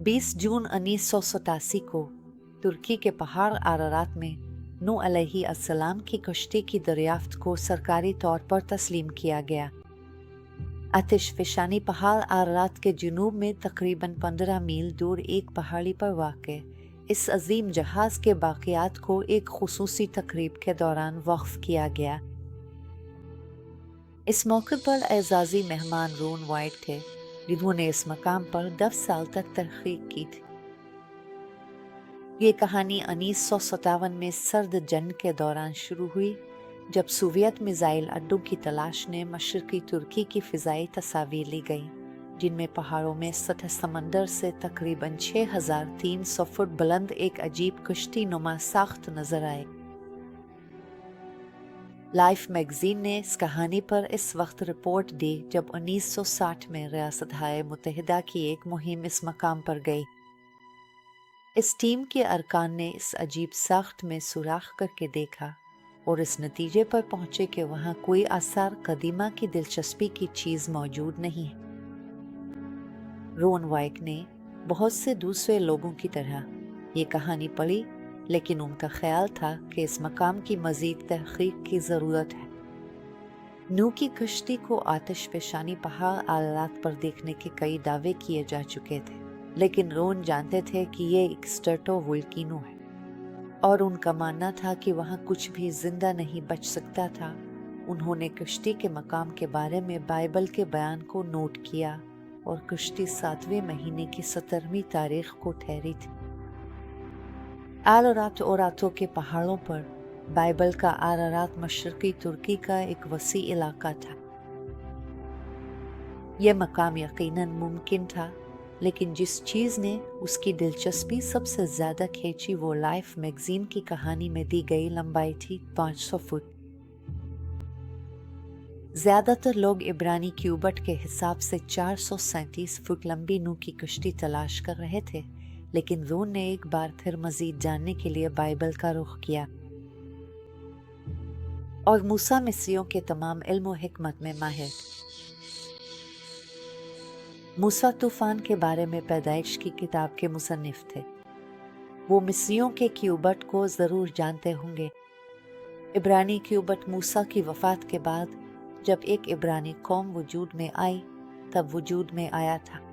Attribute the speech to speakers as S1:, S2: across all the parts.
S1: 20 जून 1987 को तुर्की के पहाड़ अरारात में नूह अलैहिस्सलाम की कश्ती की दरियाफ्त को सरकारी तौर पर तस्लीम किया गया। आतिशफशानी पहाड़ अरारात के जुनूब में तकरीबन 15 मील दूर एक पहाड़ी पर वाक़ इस अजीम जहाज के बाक़ियात को एक खुसूसी तकरीब के दौरान वक्फ किया गया। इस मौके पर एजाज़ी मेहमान रोन वाइट थे, जिन्होंने इस मकाम पर 10 साल तक तहक़ीक़ की थी। ये कहानी 1957 में सर्द जंग के दौरान शुरू हुई, जब सोवियत मिसाइल अड्डों की तलाश ने मशरक़ी तुर्की की फ़िज़ाई तस्वीर ली गई, जिनमें पहाड़ों में सतह समंदर से तकरीबन 6300 फुट बुलंद एक अजीब कश्ती नुमा साख्त नजर आए। लाइफ मैगजीन ने इस कहानी पर इस वक्त रिपोर्ट दी जब 1960 में रियासत-ए मुत्तहिदा की एक मुहिम इस मकाम पर गई। इस टीम के अरकान ने इस अजीब साख्त में सुराख करके देखा और इस नतीजे पर पहुंचे कि वहां कोई आसार कदीमा की दिलचस्पी की चीज़ मौजूद नहीं है। रोन वाइट ने बहुत से दूसरे लोगों की तरह ये कहानी पढ़ी, लेकिन उनका ख्याल था कि इस मकाम की मज़ीद तहक़ीक़ की ज़रूरत है। नूह की कश्ती को आतिशफशानी पहाड़ अरारात पर देखने के कई दावे किए जा चुके थे, लेकिन रोन जानते थे कि ये एक स्ट्रेटोवोल्केनो है और उनका मानना था कि वहाँ कुछ भी जिंदा नहीं बच सकता था। उन्होंने कश्ती के मकाम के बारे में बाइबल के बयान को नोट किया और कश्ती 7वें महीने की 17वीं तारीख को ठहरी थी। अरारात के पहाड़ों पर बाइबल का अरारात मशरक़ी तुर्की का एक वसी इलाका था। यह मकाम यकीनन मुमकिन था, लेकिन जिस चीज़ ने उसकी दिलचस्पी सबसे ज़्यादा खींची वो लाइफ मैगजीन की कहानी में दी गई लंबाई थी 500 फुट। ज़्यादातर लोग इब्रानी क्यूबट के हिसाब से 437 फुट लंबी नूह की कश्ती तलाश कर रहे थे, लेकिन रोन ने एक बार फिर मज़ीद जानने के लिए बाइबल का रुख किया और मूसा मिस्रियों के तमाम इल्म व हिकमत में माहिर। मूसा तूफ़ान के बारे में पैदाइश की किताब के मुसन्निफ थे। वो मिस्रियों के क्यूबट को ज़रूर जानते होंगे। इब्रानी क्यूबट मूसा की वफ़ात के बाद जब एक इब्रानी कौम वजूद में आई, तब वजूद में आया था।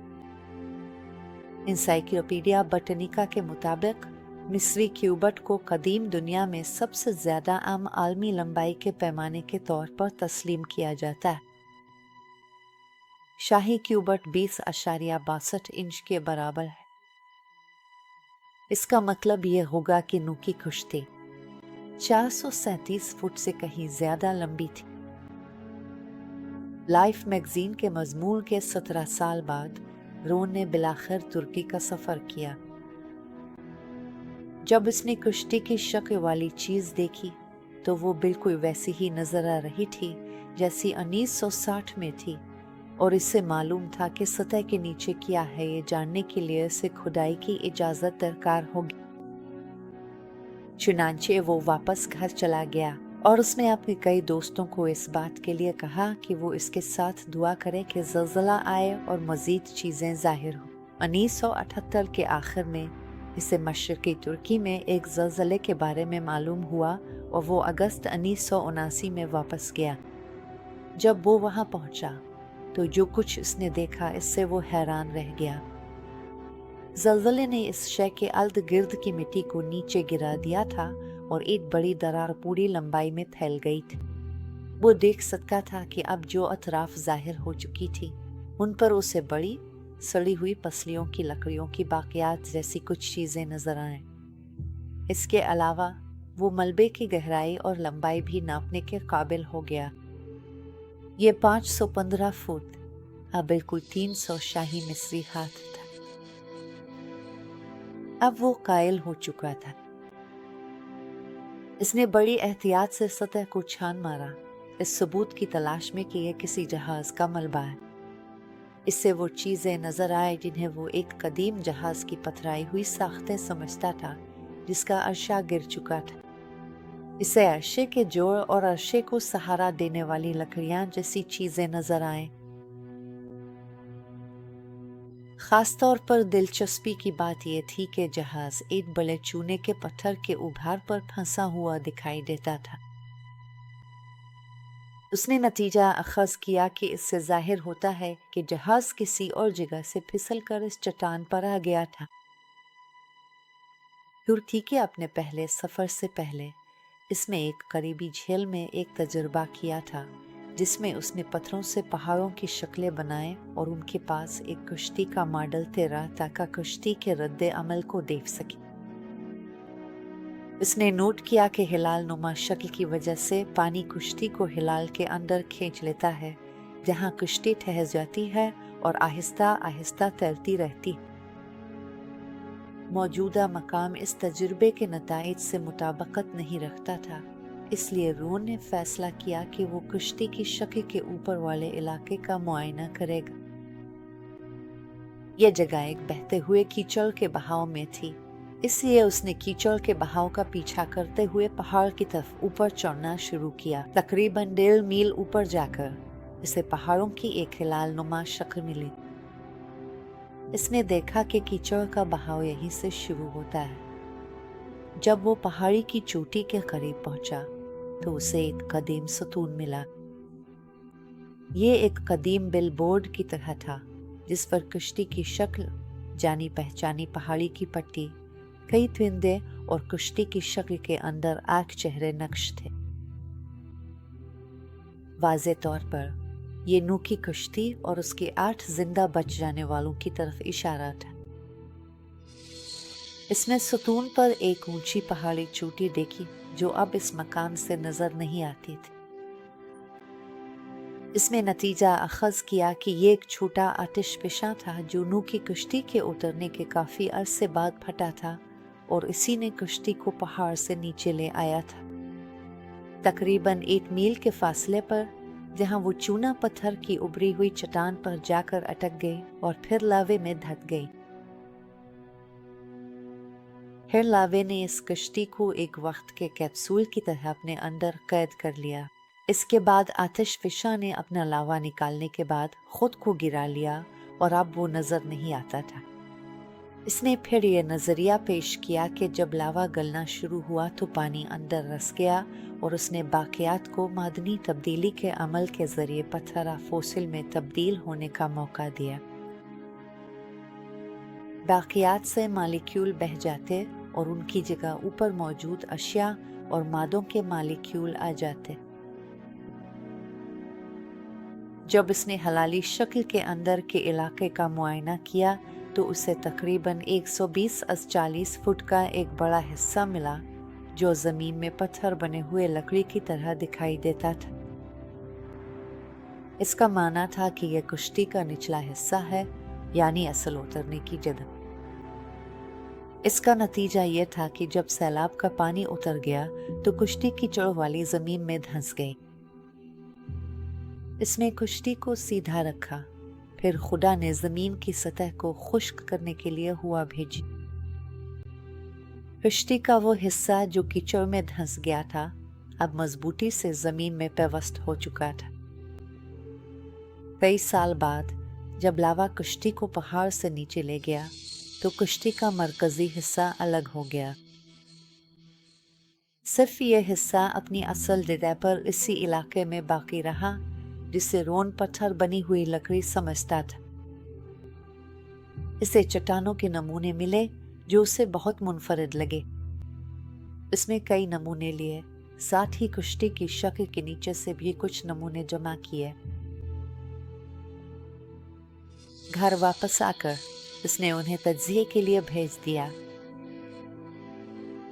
S1: इंसाइक्लोपीडिया ब्रिटानिका के मुताबिक मिस्री क्यूबट को कदीम दुनिया में सबसे ज़्यादा आम आलमी लंबाई के पैमाने के तौर पर तस्लीम किया जाता है। शाही क्यूबट 20.62 इंच के बराबर है। इसका मतलब यह होगा कि नूह की कश्ती 437 फुट से कहीं ज़्यादा लंबी थी। लाइफ मैगजीन के मजमून के 17 साल बाद रोन ने बिलाखिर तुर्की का सफ़र किया। जब उसने कश्ती की शक्ल वाली चीज़ देखी तो वो बिल्कुल वैसी ही नजर आ रही थी जैसी 1960 में थी, और इससे मालूम था कि सतह के नीचे क्या है ये जानने के लिए इसे खुदाई की इजाज़त दरकार होगी। चुनांचे वो वापस घर चला गया और उसने अपने कई दोस्तों को इस बात के लिए कहा कि वो इसके साथ दुआ करे कि ज़लज़ला आए और मज़ीद चीज़ें ज़ाहिर हो। 1978 के आखिर में इसे मशरक़ी तुर्की में एक ज़लज़ले के बारे में मालूम हुआ और वो अगस्त 1979 में वापस गया। जब वो वहाँ पहुँचा तो जो कुछ उसने देखा इससे वो हैरान रह गया। ज़लज़ले ने इस शय के इर्द गिर्द की मिट्टी को नीचे गिरा दिया था और एक बड़ी दरार पूरी लंबाई में फैल गई थी। वो देख सकता था कि अब जो अतराफ ज़ाहिर हो चुकी थी उन पर उसे बड़ी सड़ी हुई पसलियों की लकड़ियों की बाक़ियात जैसी कुछ चीज़ें नजर आएं। इसके अलावा वो मलबे की गहराई और लंबाई भी नापने के काबिल हो गया। ये 515 फुट अब बिल्कुल 300 शाही मिस्री हाथ था। अब वो कायल हो चुका था। इसने बड़ी एहतियात से सतह को छान मारा, इस सबूत की तलाश में कि यह किसी जहाज का मलबा है। इससे वो चीज़ें नजर आए जिन्हें वो एक कदीम जहाज की पथराई हुई साख्तें समझता था, जिसका अर्शा गिर चुका था। इसे अर्शे के जोड़ और अर्शे को सहारा देने वाली लकड़ियां जैसी चीजें नजर आए। खास तौर पर दिलचस्पी की बात यह थी कि जहाज एक बड़े चूने के पत्थर के उभार पर फंसा हुआ दिखाई देता था। उसने नतीजा अखज़ किया कि इससे जाहिर होता है कि जहाज किसी और जगह से फिसलकर इस चट्टान पर आ गया था। तुर्की के अपने पहले सफ़र से पहले इसमें एक करीबी झील में एक तजुर्बा किया था, जिसमें उसने पत्थरों से पहाड़ों की शक्लें बनाए और उनके पास एक कश्ती का मॉडल तैरा ताकि कश्ती के रद्दे अमल को देख सके। उसने नोट किया कि हिलाल नुमा शक्ल की वजह से पानी कश्ती को हिलाल के अंदर खींच लेता है, जहां कश्ती ठहर जाती है और आहिस्ता आहिस्ता तैरती रहती है। मौजूदा मकाम इस तजुर्बे के नताइज से मुताबिकत नहीं रखता था, इसलिए रोन ने फैसला किया कि वो कश्ती की शक्ल के ऊपर वाले इलाके का मुआयना करेगा। यह जगह एक बहते हुए कीचड़ के बहाव में थी, इसलिए उसने कीचड़ के बहाव का पीछा करते हुए पहाड़ की तरफ ऊपर चढ़ना शुरू किया। तकरीबन 1.5 मील ऊपर जाकर इसे पहाड़ों की एक हिलाल नुमा शक्ल मिली। इसने देखा कि कीचड़ का बहाव यहीं से शुरू होता है। जब वो पहाड़ी की चोटी के करीब पहुंचा तो उसे एक कदीम सतून मिला। ये एक कदीम बिलबोर्ड की तरह था, जिस पर कश्ती की शक्ल, जानी पहचानी पहाड़ी की पट्टी, कई त्रिंदे और कश्ती की शक्ल के अंदर 8 चेहरे नक्श थे। वाज़े तौर पर ये नूह की कश्ती और उसके 8 जिंदा बच जाने वालों की तरफ इशारा था। इसमें सतून पर एक ऊंची पहाड़ी चोटी देखी जो अब इस मकान से नजर नहीं आती थी। इसमें नतीजा अखज़ किया कि ये एक छोटा आतिशफिशा था जो नूह की कश्ती के उतरने के काफी अरसे बाद फटा था और इसी ने कश्ती को पहाड़ से नीचे ले आया था। तकरीबन 1 मील के फासले पर, जहां वो चूना पत्थर की उभरी हुई चट्टान पर जाकर अटक गई और फिर लावे में धंस गई। फिर लावे ने इस कश्ती को एक वक्त के कैप्सूल की तरह अपने अंदर कैद कर लिया। इसके बाद आतिशफिशा ने अपना लावा निकालने के बाद खुद को गिरा लिया और अब वो नजर नहीं आता था। इसने फिर ये नजरिया पेश किया कि जब लावा गलना शुरू हुआ तो पानी अंदर रस गया और उसने बाकियात को मादनी तब्दीली के अमल के जरिए पत्थर फोसिल में तब्दील होने का मौका दिया। बाकियात से मालिक्यूल बह जाते और उनकी जगह ऊपर मौजूद अशिया और मादों के मालिक्यूल आ जाते। जब इसने हलाली शक्ल के अंदर के इलाके का मुआयना किया तो उसे तकरीबन 120-40 फुट का एक बड़ा हिस्सा मिला जो जमीन में पत्थर बने हुए लकड़ी की तरह दिखाई देता था। इसका माना था कि यह कश्ती का निचला हिस्सा है, यानी असल उतरने की जगह। इसका नतीजा यह था कि जब सैलाब का पानी उतर गया तो कश्ती की चढ़ वाली जमीन में धंस गई। इसने कश्ती को सीधा रखा, फिर खुदा ने जमीन की सतह को खुश्क करने के लिए हवा भेजी। कश्ती का वो हिस्सा जो कीचड़ में धंस गया था अब मजबूती से जमीन में पेवस्त हो चुका था। कई साल बाद जब लावा कश्ती को पहाड़ से नीचे ले गया तो कश्ती का मरकजी हिस्सा अलग हो गया। सिर्फ ये हिस्सा अपनी असल जगह पर इसी इलाके में बाकी रहा जिसे रोन पत्थर बनी हुई लकड़ी समझता था। इसे चट्टानों के नमूने मिले जो उसे बहुत मुनफरिद लगे। इसमें कई नमूने लिए, साथ ही कश्ती की शक्ल के नीचे से भी कुछ नमूने जमा किए। घर वापस आकर इसने उन्हें तज्जिये के लिए भेज दिया।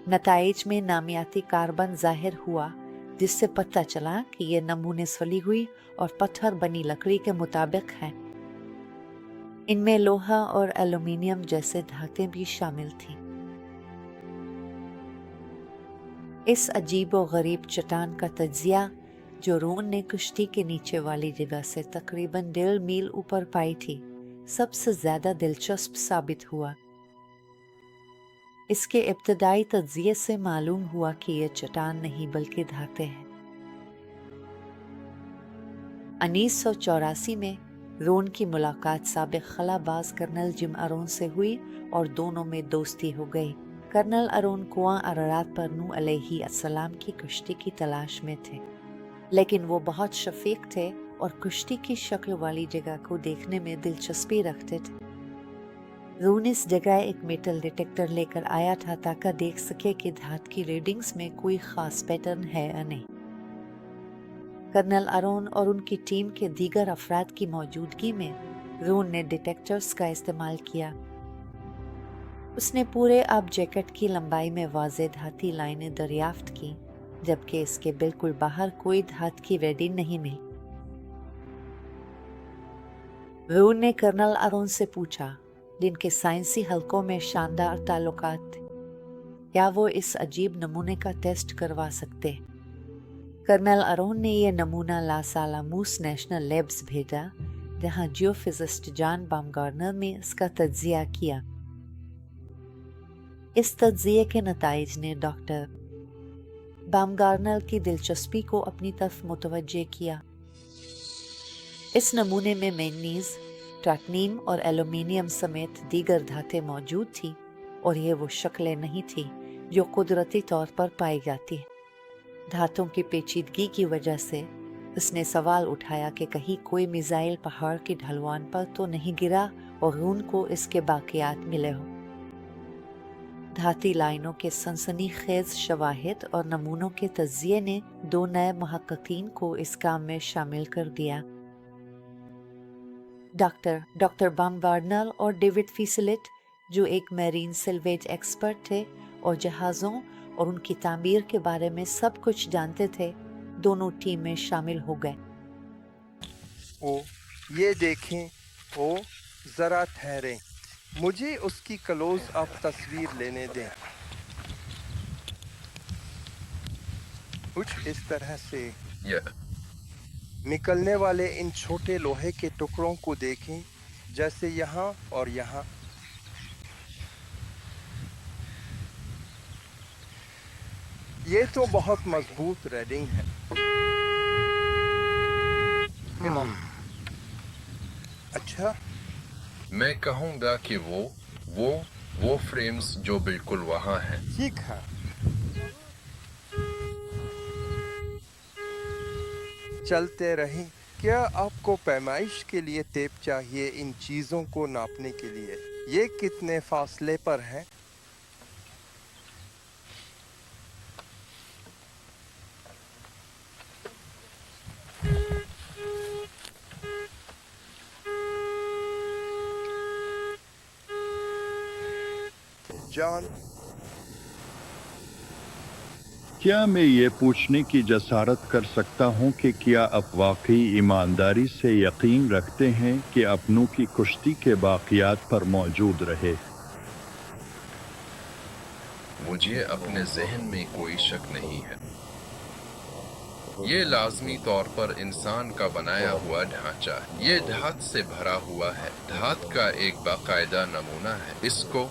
S1: नताइज में नामियाती कार्बन जाहिर हुआ जिससे पता चला कि ये नमूने सली हुई और पत्थर बनी लकड़ी के मुताबिक हैं। इनमें लोहा और एल्यूमीनियम जैसे धातें भी शामिल थीं। इस अजीब व गरीब चट्टान का तज्जिया जो रोन ने कश्ती के नीचे वाली जगह से तकरीबन 1.5 मील ऊपर पाई थी, सबसे ज्यादा दिलचस्प साबित हुआ। इसके इब्तदाई तज्जिये से मालूम हुआ कि यह चट्टान नहीं बल्कि धातें हैं। 1984 में رون کی ملاقات سابق خلاباز کرنل جم ارون سے ہوئی اور دونوں میں دوستی ہو گئی۔ کرنل ارون کنواں ارارات پر نوح علیہ السلام کی کشتی کی تلاش میں تھے، لیکن وہ بہت شفیق تھے اور کشتی کی شکل والی جگہ کو دیکھنے میں دلچسپی رکھتے تھے۔ رون اس جگہ ایک میٹل ڈیٹیکٹر لے کر آیا تھا تاکہ دیکھ سکے کہ دھات کی ریڈنگز میں کوئی خاص پیٹرن ہے یا نہیں۔ کرنل ارون اور ان کی ٹیم کے دیگر افراد کی موجودگی میں رون نے ڈیٹیکٹرز کا استعمال کیا۔ اس نے پورے آب جیکٹ کی لمبائی میں واضح دھاتی لائنیں دریافت کی، جبکہ اس کے بالکل باہر کوئی دھات کی ریڈنگ نہیں ملی۔ رون نے کرنل ارون سے پوچھا، جن کے سائنسی حلقوں میں شاندار تعلقات تھے، کیا وہ اس عجیب نمونے کا ٹیسٹ کروا سکتے؟ کرنل ارون نے یہ نمونہ لاس آلاموس نیشنل لیبز بھیجا، جہاں جیو فزسٹ جان بامگارنر نے اس کا تجزیہ کیا۔ اس تجزیے کے نتائج نے ڈاکٹر بامگارنر کی دلچسپی کو اپنی طرف متوجہ کیا۔ اس نمونے میں مینگنیز، ٹاٹنیم اور ایلومینیم سمیت دیگر دھاتیں موجود تھیں، اور یہ وہ شکلیں نہیں تھیں جو قدرتی طور پر پائی جاتی ہیں۔ دھاتوں کی پیچیدگی کی وجہ سے اس نے سوال اٹھایا کہ کہیں کوئی میزائل پہاڑ کی ڈھلوان پر تو نہیں گرا اور رون کو اس کے باقیات ملے ہوں۔ دھاتی لائنوں کے سنسنی خیز شواہد اور نمونوں کے تجزیے نے 2 نئے محققین کو اس کام میں شامل کر دیا۔ ڈاکٹر بامگارنر اور ڈیوڈ فیسلٹ، جو ایک میرین سیلویج ایکسپرٹ تھے اور جہازوں اور ان کی تعمیر کے بارے میں سب کچھ جانتے تھے، دونوں ٹیم میں شامل ہو گئے۔
S2: یہ دیکھیں، ذرا ٹھہریں، مجھے اس کی کلوز اپ تصویر لینے دیں۔ کچھ اس طرح سے نکلنے والے ان چھوٹے لوہے کے ٹکڑوں کو دیکھیں، جیسے یہاں اور یہاں۔ یہ تو بہت مضبوط ریڈنگ ہے۔ اچھا،
S3: میں کہوں گا کہ وہ فریمز جو بالکل وہاں ہیں۔
S2: ٹھیک ہے، چلتے رہیں۔ کیا آپ کو پیمائش کے لیے ٹیپ چاہیے ان چیزوں کو ناپنے کے لیے؟ یہ کتنے فاصلے پر ہے؟ جان،
S4: کیا میں یہ پوچھنے کی جسارت کر سکتا ہوں کہ کیا آپ واقعی ایمانداری سے یقین رکھتے ہیں کہ اپنوں کی کشتی کے باقیات پر موجود رہے؟
S3: مجھے اپنے ذہن میں کوئی شک نہیں ہے۔ یہ لازمی طور پر انسان کا بنایا ہوا ڈھانچہ ہے۔ یہ دھات سے بھرا ہوا ہے۔ دھات کا ایک باقاعدہ نمونہ ہے۔ اس کو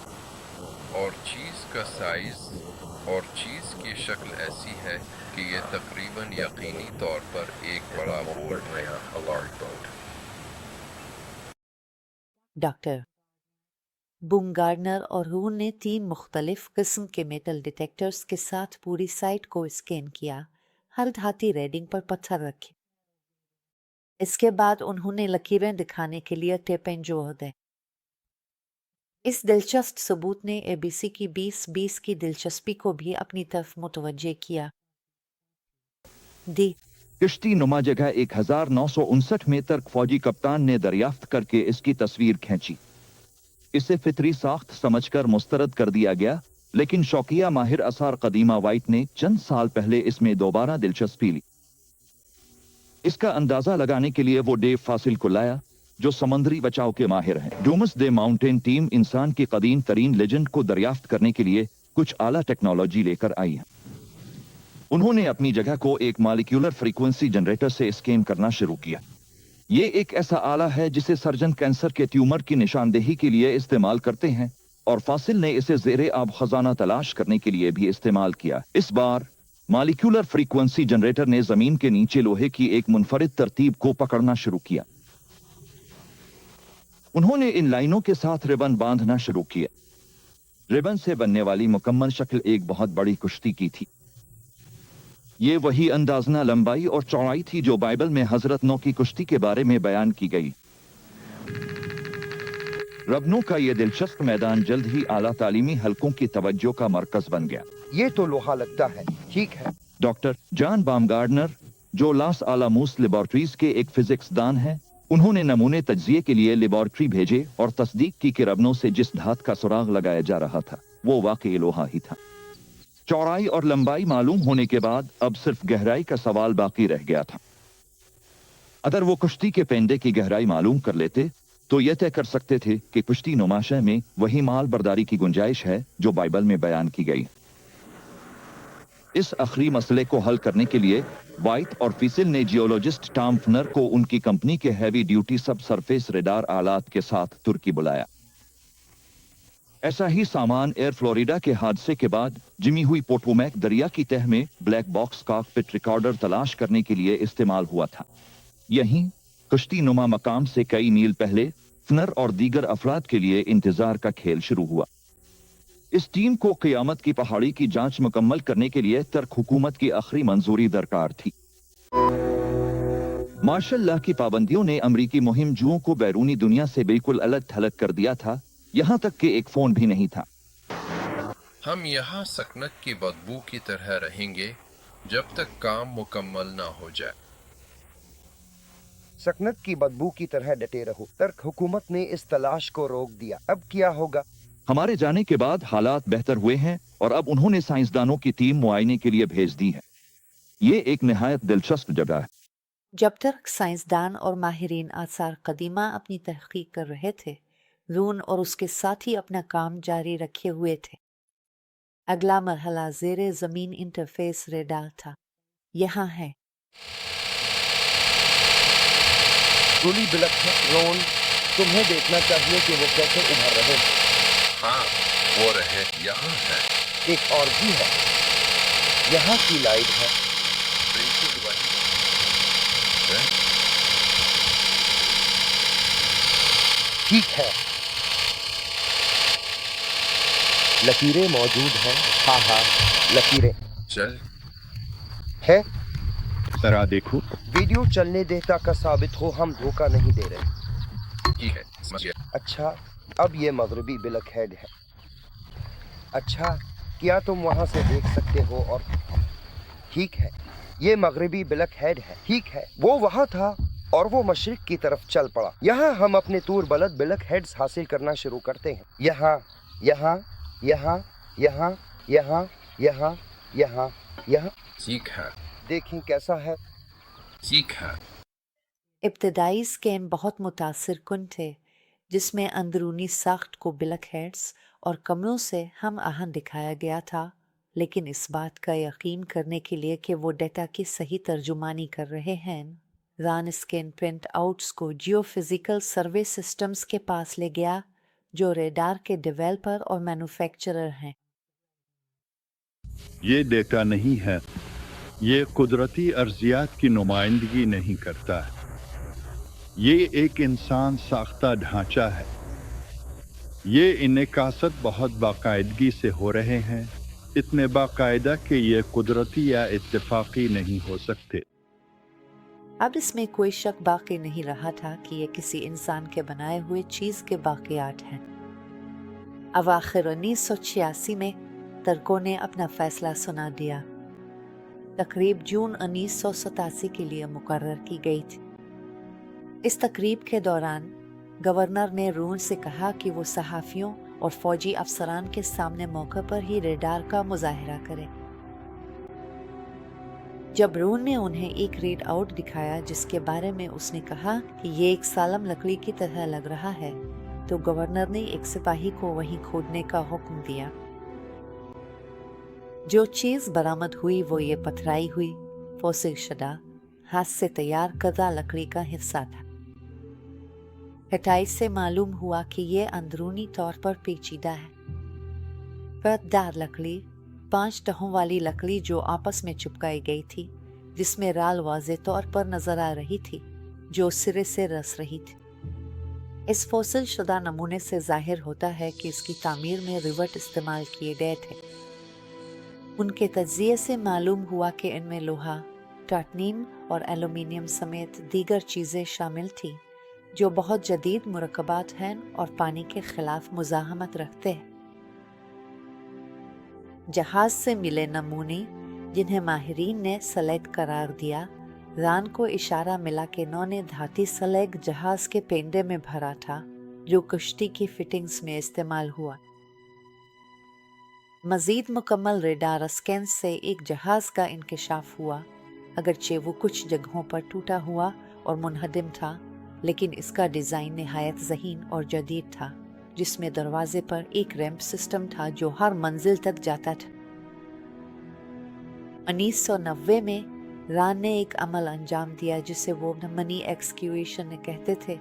S3: اور چیز کا سائز اور چیز کی شکل ایسی ہے کہ یہ تقریباً یقینی طور پر ایک بڑا بوٹ ہے۔
S1: ڈاکٹر بامگارنر اور رون نے 3 مختلف قسم کے میٹل ڈیٹیکٹرز کے ساتھ پوری سائٹ کو اسکین کیا، ہر دھاتی ریڈنگ پر پتھر رکھے۔ اس کے بعد انہوں نے لکیریں دکھانے کے لیے ٹیپیں جوڑ دیں۔ اس دلچسپ ثبوت نے اے بی سی کی 2020 کی دلچسپی کو بھی اپنی طرف متوجہ کیا۔
S5: کشتی نما جگہ 1959 میٹر فوجی کپتان نے دریافت کر کے اس کی تصویر کھینچی۔ اسے فطری ساخت سمجھ کر مسترد کر دیا گیا، لیکن شوقیہ ماہر آثار قدیمہ وائٹ نے چند سال پہلے اس میں دوبارہ دلچسپی لی۔ اس کا اندازہ لگانے کے لیے وہ ڈیو فاسل کو لایا، جو سمندری بچاؤ کے ماہر ہیں۔ ڈومس ڈے ماؤنٹین ٹیم انسان کی قدیم ترین لیجنڈ کو دریافت کرنے کے لیے کچھ اعلیٰ ٹیکنالوجی لے کر آئی ہے۔ انہوں نے اپنی جگہ کو ایک مالیکیولر فریکوینسی جنریٹر سے اسکین کرنا شروع کیا۔ یہ ایک ایسا آلہ ہے جسے سرجن کینسر کے ٹیومر کی نشاندہی کے لیے استعمال کرتے ہیں، اور فاسل نے اسے زیر آب خزانہ تلاش کرنے کے لیے بھی استعمال کیا۔ اس بار مالیکیولر فریکوینسی جنریٹر نے زمین کے نیچے لوہے کی ایک منفرد ترتیب کو پکڑنا شروع کیا۔ उन्होंने इन लाइनों के साथ रिबन बांधना शुरू किया। रिबन से बनने वाली मुकम्मल शक्ल एक बहुत बड़ी कुश्ती की थी। ये वही अंदाजना लंबाई और चौड़ाई थी जो बाइबल में हजरत नौ की कुश्ती के बारे में बयान की गई। रबनों का ये दिलचस्प मैदान जल्द ही आला तालीमी हलकों की तवज्जो का मरकज बन गया।
S6: ये तो लोहा लगता है, ठीक है।
S5: डॉक्टर जॉन बामगार्डनर, जो लॉस आलामोस लेबोरेटरीज के एक फिजिक्स दान हैं, उन्होंने नमूने तज्जिए के लिए लेबोरेटरी भेजे और तस्दीक की कि रबनों से जिस धात का सुराग लगाया जा रहा था वो वाकई लोहा ही था। चौड़ाई और लंबाई मालूम होने के बाद अब सिर्फ गहराई का सवाल बाकी रह गया था। अगर वो कुश्ती के पेंडे की गहराई मालूम कर लेते तो यह तय कर सकते थे कि कुश्ती नुमाशा में वही माल बर्दारी की गुंजाइश है जो बाइबल में बयान की गई। इस आखिरी मसले को हल करने के लिए वाइट और फीसिल ने जियोलॉजिस्ट टॉम फनर को उनकी कंपनी के हैवी ड्यूटी सब सरफेस रेडार आलात के साथ तुर्की बुलाया। ऐसा ही सामान एयर फ्लोरिडा के हादसे के बाद जिमी हुई पोटोमैक दरिया की तह में ब्लैक बॉक्स कॉकपिट रिकॉर्डर तलाश करने के लिए इस्तेमाल हुआ था। यहीं कुश्ती नुमा मकाम से कई मील पहले फनर और दीगर अफराद के लिए इंतजार का खेल शुरू हुआ। इस टीम को क़यामत की पहाड़ी की जांच मुकम्मल करने के लिए तर्क हुकूमत की आखिरी मंजूरी दरकार थी। मार्शल लॉ की पाबंदियों ने अमरीकी मुहिम जुओं को बैरूनी दुनिया से बिल्कुल अलग थलग कर दिया था, यहाँ तक कि एक फोन भी नहीं था।
S3: हम यहाँ सकनत की बदबू की तरह रहेंगे जब तक काम मुकम्मल ना हो जाए।
S6: सकनत की बदबू की तरह डटे रहो। तर्क हुकूमत ने इस तलाश को रोक दिया। अब क्या होगा?
S5: हमारे जाने के बाद हालात बेहतर हुए हैं और अब उन्होंने साइंसदानों की टीम मुआयने के लिए भेज दी है। ये एक निहायत दिलचस्प जगह है।
S1: जब तक साइंसदान और माहिरीन आसार कदीमा अपनी तहकीक कर रहे थे, रून और उसके साथी अपना काम जारी रखे हुए थे। अगला मरहला ज़ेरे ज़मीन इंटरफेस रेडार था। यहाँ है।
S6: रूली बिलक है। रोन, तुम्हें देखना चाहिए कि वो कैसे उभर रहे हैं।
S3: हाँ, वो रहे यहाँ है।
S6: एक और भी है। यहाँ की लाइट है।
S3: बिल्कुल वही है।
S6: ठीक है, लकीरें मौजूद हैं। हाँ हाँ, लकीरें
S3: चल
S6: है।
S4: जरा देखो।
S6: वीडियो चलने देता का साबित हो, हम धोखा नहीं दे रहे।
S3: ठीक है, समझ गया।
S6: अच्छा, अब ये मगरबी बिलक हेड है। अच्छा, क्या तुम वहां से देख सकते हो? और ठीक है, ये मगरबी बिलक हेड है। ठीक है, वो वहां था और वो मशरिक की तरफ चल पड़ा। यहाँ हम अपने तूर बलद बिलक हेड्स हासिल करना शुरू करते हैं। यहाँ यहाँ यहाँ यहाँ यहाँ यहाँ यहाँ यहाँ।
S3: ठीक है,
S6: देखें कैसा है।
S3: ठीक है।
S1: इब्तदाई स्कैन बहुत मुतासिर कुन थे, जिसमें अंदरूनी साख्त को बिलक हेड्स और कमरों से हम आहन दिखाया गया था, लेकिन इस बात का यकीन करने के लिए कि वो डेटा की सही तर्जुमानी कर रहे हैं, रान स्कैन प्रिंट आउट्स को जियोफिजिकल सर्वे सिस्टम्स के पास ले गया, जो रेडार के डेवलपर और मैन्युफैक्चरर हैं।
S4: ये डेटा नहीं है। ये कुदरती अर्जियात की नुमाइंदगी नहीं करता है। ये एक इंसान साख्ता ढांचा है। ये इन्कासत बहुत बाकायदगी से हो रहे हैं, इतने बाकायदा कि ये कुदरती या इत्तेफाकी नहीं हो सकते।
S1: अब इसमें कोई शक बाकी नहीं रहा था कि ये किसी इंसान के बनाए हुए चीज के बाकियात हैं। अवाखिर 1986 में तर्कों ने अपना फैसला सुना दिया। तकरीब जून 1987 के लिए मुकर्रर की गई थी। इस तकरीब के दौरान गवर्नर ने रून से कहा कि वो सहाफ़ियों और फौजी अफसरान के सामने मौके पर ही रेडार का मुजाहिरा करे। जब रून ने उन्हें एक रीड आउट दिखाया जिसके बारे में उसने कहा कि ये एक सालम लकड़ी की तरह लग रहा है, तो गवर्नर ने एक सिपाही को वहीं खोदने का हुक्म दिया। जो चीज बरामद हुई वो ये पथराई हुई फोसिल शुदा हाथ से तैयार करदा लकड़ी का हिस्सा था। हटाई से मालूम हुआ कि ये अंदरूनी तौर पर पेचीदा है। परतदार लकड़ी, 5 तहों वाली लकड़ी जो आपस में चिपकाई गई थी, जिसमें राल वाज़े तौर पर नजर आ रही थी, जो सिरे से रस रही थी। इस फॉसिल शुदा नमूने से जाहिर होता है कि इसकी तामीर में रिवर्ट इस्तेमाल किए गए थे। उनके तज्जिये से मालूम हुआ कि इनमें लोहा, टाटनीम और एल्यूमीनियम समेत दीगर चीज़ें शामिल थीं जो बहुत जदीद मुरक्कबात हैं और पानी के खिलाफ मुज़ाहमत रखते हैं। जहाज से मिले नमूने, जिन्हें माहिरीन ने सलेग करार दिया, रान को इशारा मिला कि इन्होंने धाती सलेग जहाज के पेंडे में भरा था जो कश्ती की फिटिंग्स में इस्तेमाल हुआ। मजीद मुकम्मल रेडार स्कैन से एक जहाज का इंकशाफ हुआ। अगरचे वो कुछ जगहों पर टूटा हुआ और मुनहदिम था, लेकिन इसका डिज़ाइन निहायत ज़हीन और जदीद था, जिसमें दरवाजे पर एक रैंप सिस्टम था जो हर मंजिल तक जाता था। 1990 में रान ने एक अमल अंजाम दिया जिसे वो मनी एक्सक्यूएशन कहते थे,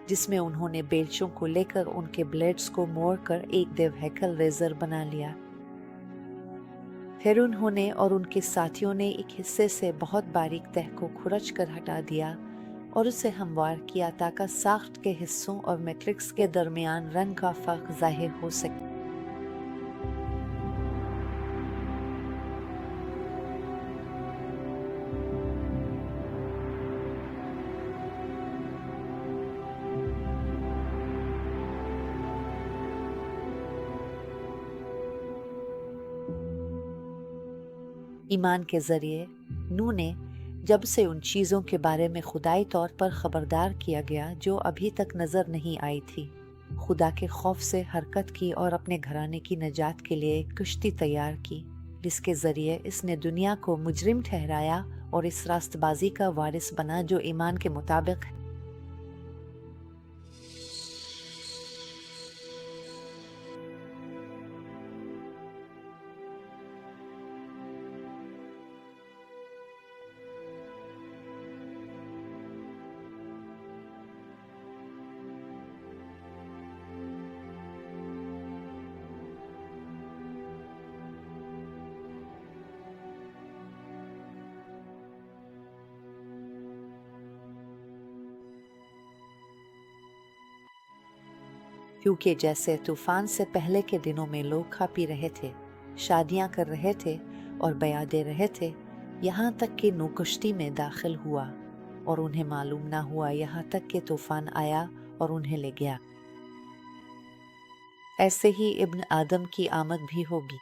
S1: जिसमें उन्होंने बेल्चों को लेकर उनके ब्लेड्स को मोड़कर एक देव हैकल रेजर बना लिया। फिर उन्होंने और उनके साथियों ने एक हिस्से से बहुत बारीक तह को खुरच कर हटा दिया और उसे हमवार किया ताकि साख्त के हिस्सों और मैट्रिक्स के दरमियान रंग का फर्क जाहिर हो सके। ईमान के जरिए नूह ने जब से उन चीज़ों के बारे में खुदाई तौर पर खबरदार किया गया जो अभी तक नज़र नहीं आई थी, खुदा के खौफ से हरकत की और अपने घराने की नजात के लिए एक कश्ती तैयार की, जिसके जरिए इसने दुनिया को मुजरिम ठहराया और इस रास्तबाजी का वारिस बना जो ईमान के मुताबिक है। क्योंकि जैसे तूफान से पहले के दिनों में लोग खा पी रहे थे, शादियां कर रहे थे और बया दे रहे थे, यहाँ तक कि नूह कश्ती में दाखिल हुआ और उन्हें मालूम ना हुआ, यहाँ तक कि तूफान आया और उन्हें ले गया। ऐसे ही इब्न आदम की आमद भी होगी।